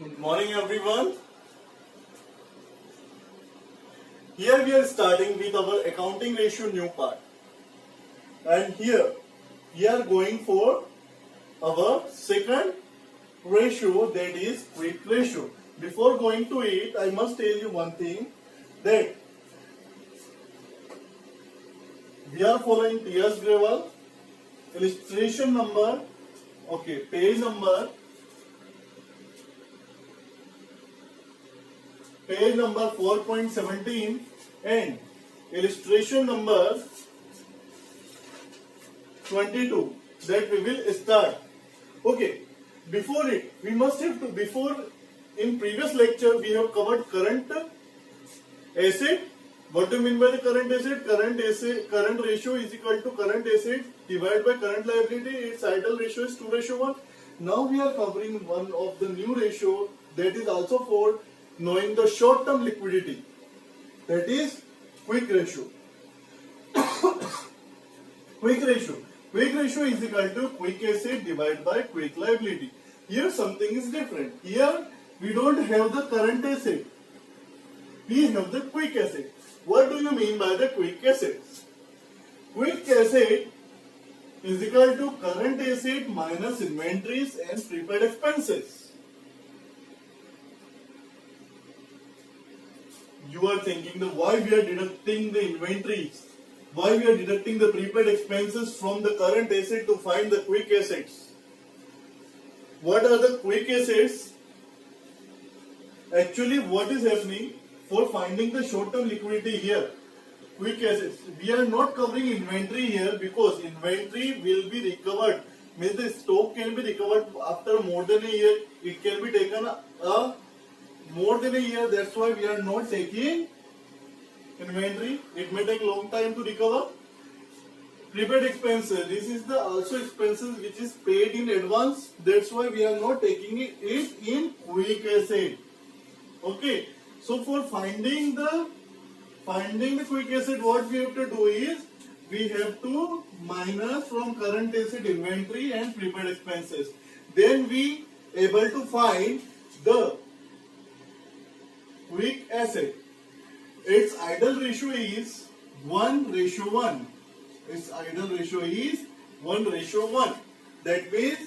Good morning, everyone. Here we are starting with our accounting ratio new part. And here we are going for our second ratio, that is quick ratio. Before going to it, I must tell you one thing, that we are following T.S. Grewal, illustration number, page number 4.17 and illustration number 22 that we will start. Okay, before it, we must have to, in previous lecture we have covered current asset. What do you mean by the current asset? Current ratio is equal to current asset divided by current liability. Its idle ratio is 2:1. Now we are covering one of the new ratio, that is also for knowing the short-term liquidity, that is quick ratio. Quick ratio is equal to quick asset divided by quick liability. Here something is different. Here we don't have the current asset, we have the quick asset. What do you mean by the quick asset? Quick asset is equal to current asset minus inventories and prepaid expenses. You are thinking that why we are deducting the inventories, why we are deducting the prepaid expenses from the current asset to find the quick assets. What are the quick assets? Actually, what is happening for finding the short-term liquidity here? Quick assets. We are not covering inventory here because inventory will be recovered. Means the stock can be recovered after more than a year. It can be taken more than a year. That's why we are not taking inventory. It may take long time to recover. Prepaid expenses. This is the also expenses which is paid in advance. That's why we are not taking it in quick asset. Okay. So for finding the quick asset, what we have to do is we have to minus from current asset inventory and prepaid expenses. Then we able to find the quick asset. Its idle ratio is 1:1. Its idle ratio is 1:1. That means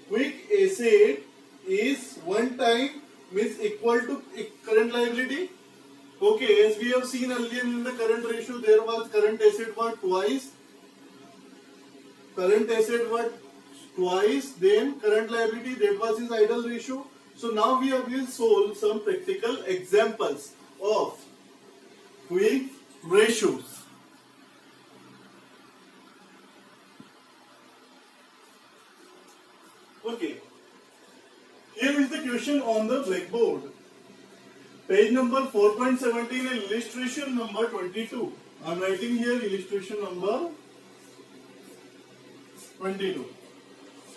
quick asset is one time means equal to current liability. Okay, as we have seen earlier in the current ratio, there was current asset was twice. Current asset was twice, then current liability, that was his idle ratio. So now we will solve some practical examples of quick ratios. Okay. Here is the question on the blackboard. Page number 4.17 and illustration number 22. I am writing here illustration number 22.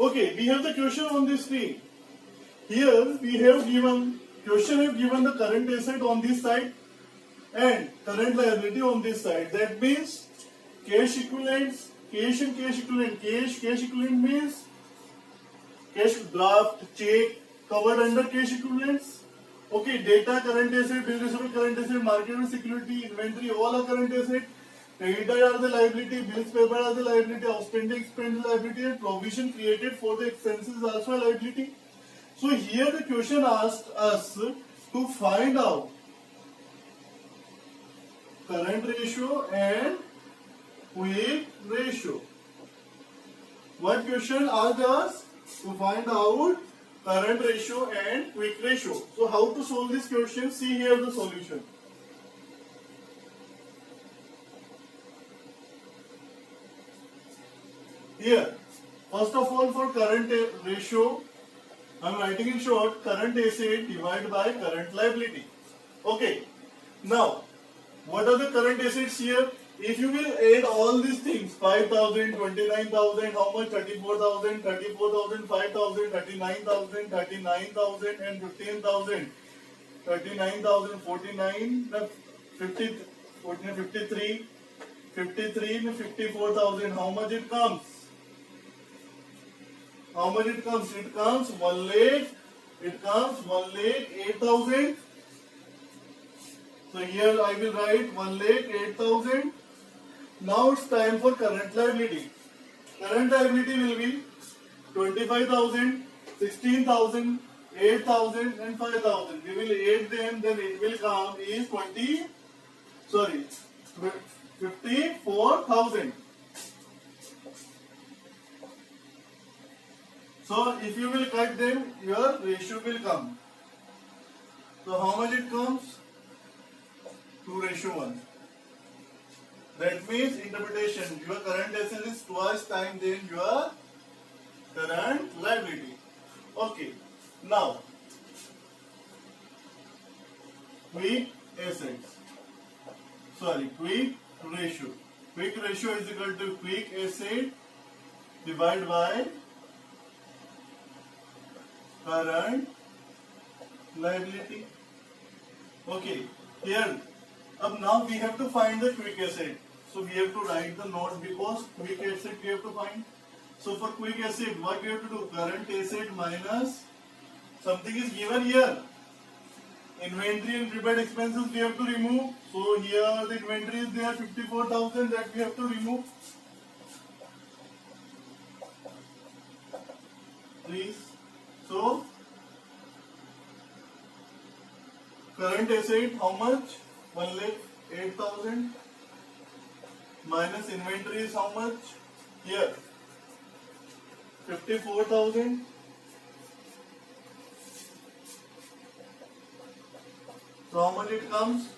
Okay, we have the question on the screen. Here we have given the current asset on this side and current liability on this side. That means cash equivalents, cash and cash equivalent. Cash equivalent means cash draft, check covered under cash equivalents. Okay, data current asset, business current asset, marketable security, inventory, all are current asset. Credit are the liability, bills payable are the liability, outstanding expense liability, and provision created for the expenses also a liability. So here the question asked us to find out current ratio and quick ratio. What question asked us? To find out current ratio and quick ratio. So how to solve this question? See here the solution. Here, first of all, for current ratio, I am writing in short, current asset divided by current liability. Okay. Now, what are the current assets here? If you will add all these things, 5,000, 29,000, how much? 34,000, 34,000, 5,000, 39,000, 39,000 and 15,000. 39,000, 49, 50, 53, 53 and 54,000. How much it comes? How much it comes? It comes 1,80,000. It comes 1,08,000. So here I will write 1,08,000. Now it's time for current liability. Current liability will be 25,000, 16,000, 8,000 and 5,000. We will add them, then it will come is 54,000. So if you will cut them, your ratio will come. So how much it comes? 2:1. That means interpretation, your current asset is twice time than your current liability. Okay. Now, quick assets. Quick ratio. Quick ratio is equal to quick asset divided by current liability. Okay. Here, now we have to find the quick asset. So we have to write the note because quick asset we have to find. So for quick asset, what we have to do? Current asset minus something is given here. Inventory and prepaid expenses we have to remove. So here the inventory is there 54,000 that we have to remove. Please. So current asset how much? 1,08,000 minus inventory is how much? Here 54,000. So how much it comes?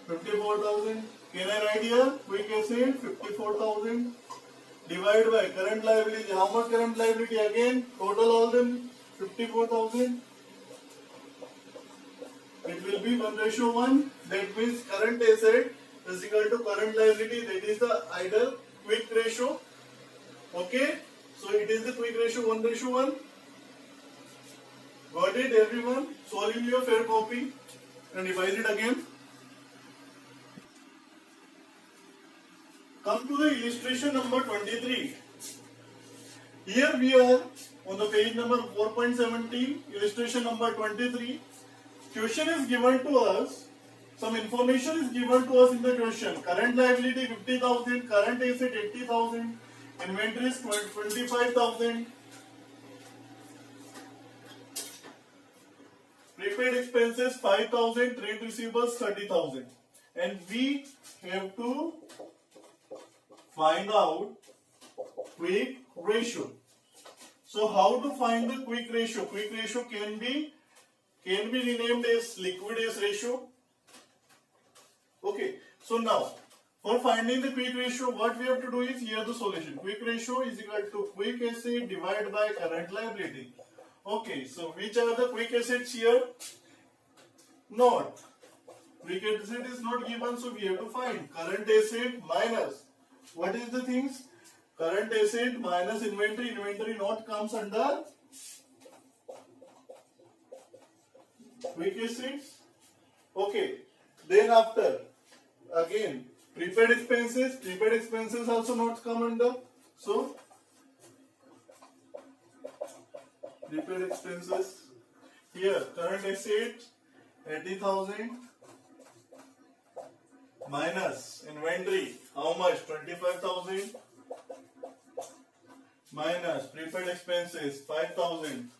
54,000. Can I write here? Quick asset 54,000 divided by current liability. How much current liability again? Total all them 54,000. It will be 1:1. That means current asset is equal to current liability. That is the idle quick ratio. Okay. So it is the quick ratio 1:1. Got it, everyone? Solve in your fair copy and revise it again. Come to the illustration number 23. Here we are on the page number 4.17, illustration number 23. Question is given to us, some information is given to us in the question. Current liability 50,000, current asset 80,000, inventory is 25,000, prepaid expenses 5,000, trade receivables 30,000. And we have to find out quick ratio. So how to find the quick ratio? Quick ratio can be renamed as liquidity ratio. Okay, so now for finding the quick ratio, what we have to do is here the solution. Quick ratio is equal to quick asset divided by current liability. Okay, so which are the quick assets here? Not. Quick asset is not given, so we have to find current asset minus. What is the things? Current asset minus inventory. Inventory not comes under quick assets. Okay. Then after, again, prepaid expenses. Prepaid expenses also not come under. So, prepaid expenses. Here, current asset 80,000 minus inventory. How much? 25,000 minus prepaid expenses 5,000.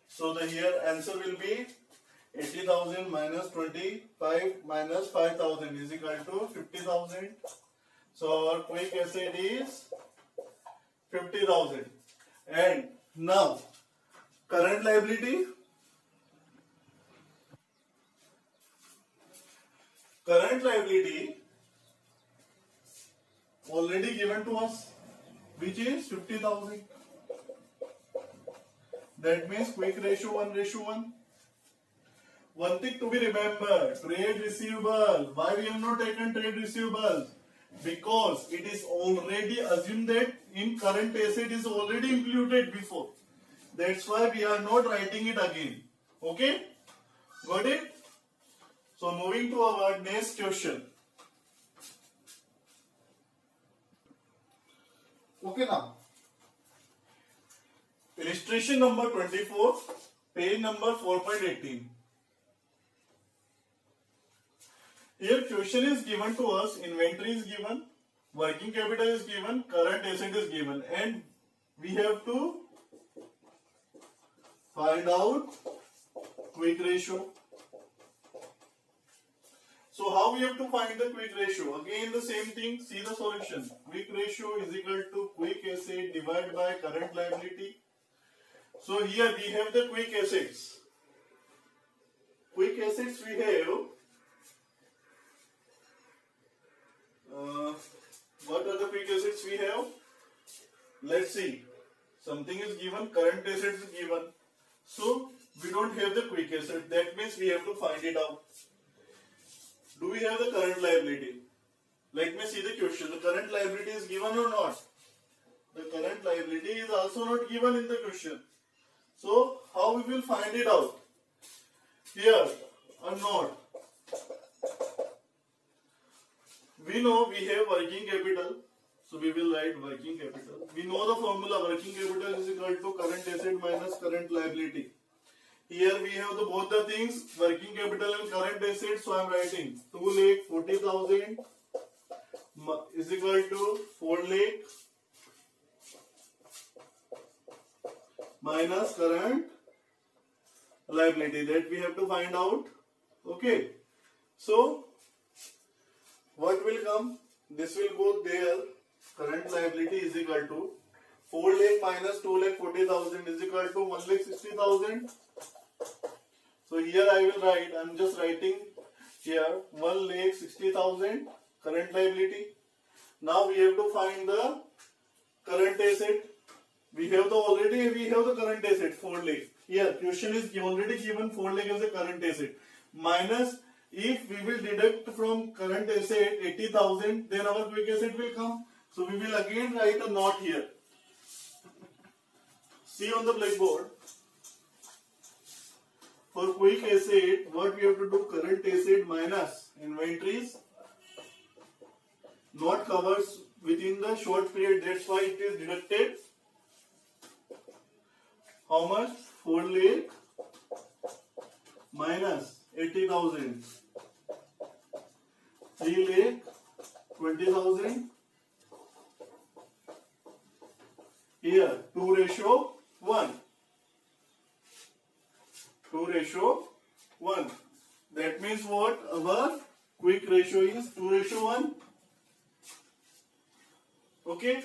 So the here answer will be 80,000 minus 25 minus 5,000 is equal to 50,000. So our quick asset is 50,000. And now current liability. Current liability already given to us, which is 50,000. That means quick ratio 1:1. One thing to be remembered, trade receivable. Why we have not taken trade receivables? Because it is already assumed that in current asset is already included before. That's why we are not writing it again. Okay? Got it? So moving to our next question. Okay, now illustration number 24, page number 4.18. Here question is given to us, inventory is given, working capital is given, current asset is given, and we have to find out quick ratio. So how we have to find the quick ratio? Again the same thing, see the solution. Quick ratio is equal to quick asset divided by current liability. So here we have the quick assets. Quick assets we have, what are the quick assets we have? Let's see. Something is given, current assets is given. So we don't have the quick asset. That means we have to find it out. Do we have the current liability? Let me see the question. The current liability is given or not? The current liability is also not given in the question. So how we will find it out? Here or not? We know we have working capital. So we will write working capital. We know the formula, working capital is equal to current asset minus current liability. Here we have both the things, working capital and current assets. So I am writing 2,40,000 is equal to 4 lakh minus current liability, that we have to find out. Okay. So what will come? This will go there. Current liability is equal to 4 lakh minus 2,40,000 is equal to 1,60,000. So here I will write, I am just writing here 1,60,000 current liability. Now we have to find the current asset. We have the current asset 4 lakh. Here question is already given 4 lakh as a current asset. Minus, if we will deduct from current asset 80,000, then our quick asset will come. So we will again write a note here. See on the blackboard. For quick asset, what we have to do? Current asset minus inventories not covers within the short period. That's why it is deducted. How much? 4 lakh minus 80,000. 3 lakh 20,000. Here 2:1. 2:1. That means what? Our quick ratio is 2:1. Okay.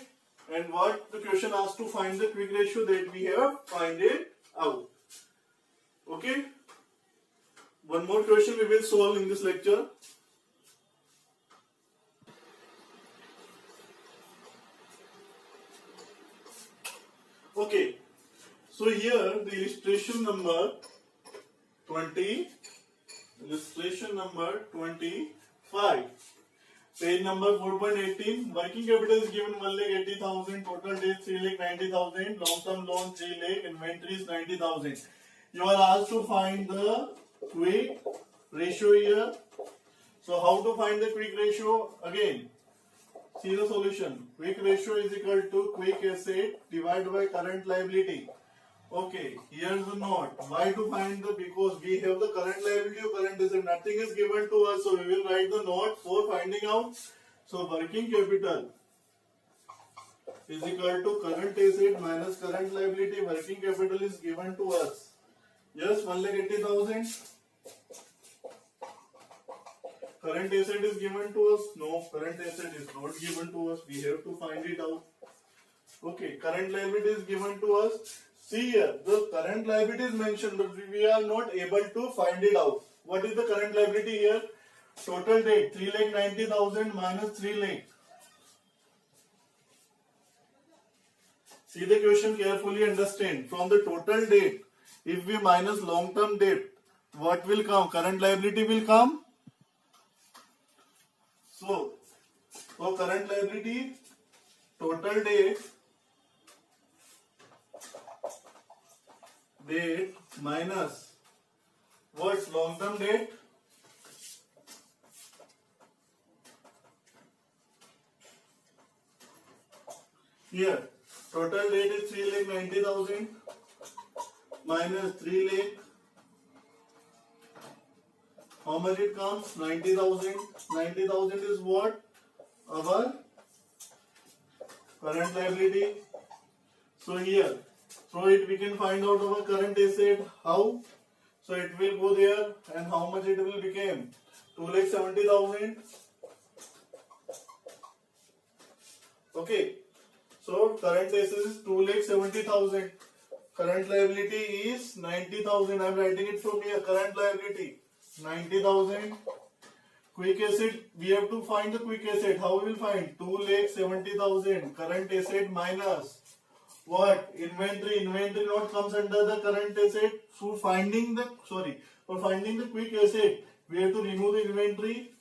And what the question asks to find the quick ratio, that we have find it out. Okay. One more question we will solve in this lecture. Okay. So here the illustration number 20, illustration number 25. Page number 4.18. Working capital is given 1,80,000. Total debt 3,90,000. Long term loan 3 lakh. Inventory is 90,000. You are asked to find the quick ratio here. So how to find the quick ratio? Again, see the solution. Quick ratio is equal to quick asset divided by current liability. Okay, here's the note. Why to find the? Because we have the current liability or current asset. Nothing is given to us, so we will write the note for finding out. So working capital is equal to current asset minus current liability. Working capital is given to us. Yes, 1,80,000. Current asset is given to us. No, current asset is not given to us. We have to find it out. Okay, current liability is given to us. See here, the current liability is mentioned, but we are not able to find it out. What is the current liability here? Total debt 3,90,000 minus 3 lakh. See the question carefully, understand. From the total debt, if we minus long term debt, what will come? Current liability will come. So, for current liability, total debt minus what's long term debt? Here, total debt is 3,90,000 minus 3 lakh. How much it comes? 90,000. 90,000 is what? Our current liability. So here, through it we can find out our current asset. How? So it will go there, and how much it will become? 2,70,000. Okay. So current asset is 2,70,000. Current liability is 90,000. I am writing it from here. Current liability 90,000. Quick asset, we have to find the quick asset. How we will find? 2,70,000. Current asset minus what? Inventory. Inventory not comes under the current asset. So finding the quick asset, we have to remove the inventory.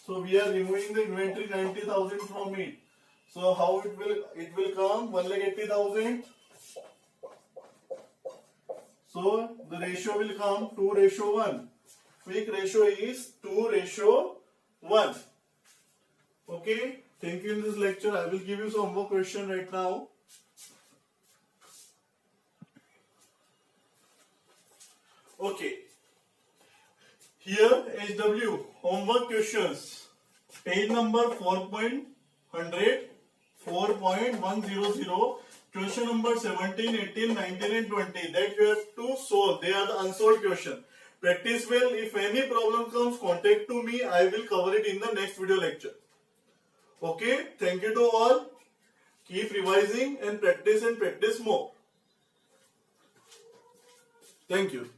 So we are removing the inventory 90,000 from it. So how it will come? 1,80,000. So the ratio will come 2:1. Quick ratio is 2:1. Okay. Thank you in this lecture. I will give you some more question right now. Okay. Here HW homework questions. Page number 4.100, 4.100. Question number 17, 18, 19 and 20 that you have to solve. They are the unsolved question. Practice well. If any problem comes, contact to me. I will cover it in the next video lecture. Okay. Thank you to all. Keep revising and practice more. Thank you.